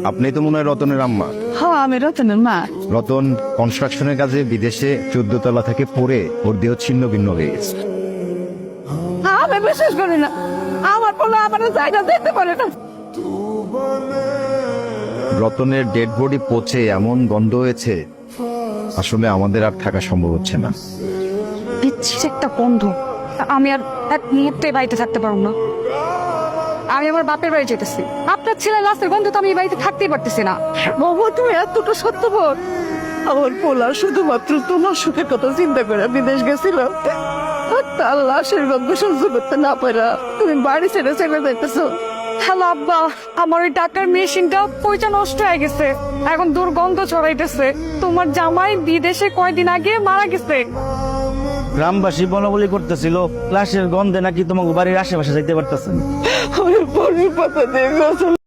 আপনি তো মনে হয় রতনের আম্মা। হ্যাঁ আমি রতনের মা। রতন কনস্ট্রাকশনের কাজে বিদেশে 14 তলা থেকে পড়ে ওর দেহ ছিন্ন ভিন্ন হয়ে গেছে। আমি বিশ্বাস করি না, আমার বলে আমার জায়গা দেখতে পারে না। রতনের ডেড বডি পচে এমন গন্ধ হয়েছে, আসলে আমাদের আর থাকা সম্ভব হচ্ছে না। বিচ্ছির একটা গন্ধ, আমি আর এক মুহূর্তে বাড়িতে থাকতে পারবো না। আমি আমার বাপের বাড়ি যেতেছি। আপনার ছেলে লাশের গন্ধ তো আমি এই বাড়িতে থাকতেই পারতেছি না। বাবা তুমি এতটা সত্যবান। আমার পোলা শুধুমাত্র তোমার সুখের কথা চিন্তা করে বিদেশ গেছিল, তার লাশের গন্ধ সহ্য করতে না পারা তুমি বাড়ি ছেড়ে চলে যাইতেছো। হ্যালো আব্বা, আমার ওই টাকার মেশিনটা পয়সা নষ্ট হয়ে গেছে, এখন দুর্গন্ধ ছড়াইতেছে। তোমার জামাই বিদেশে কয়দিন আগে মারা গেছে। গ্রামবাসী বলাবলি করতেছিল লাশের গন্ধে নাকি তোমাকে বাড়ির আশেপাশে যাইতে পারতেছেন। আমি পরের পাতা দিয়ে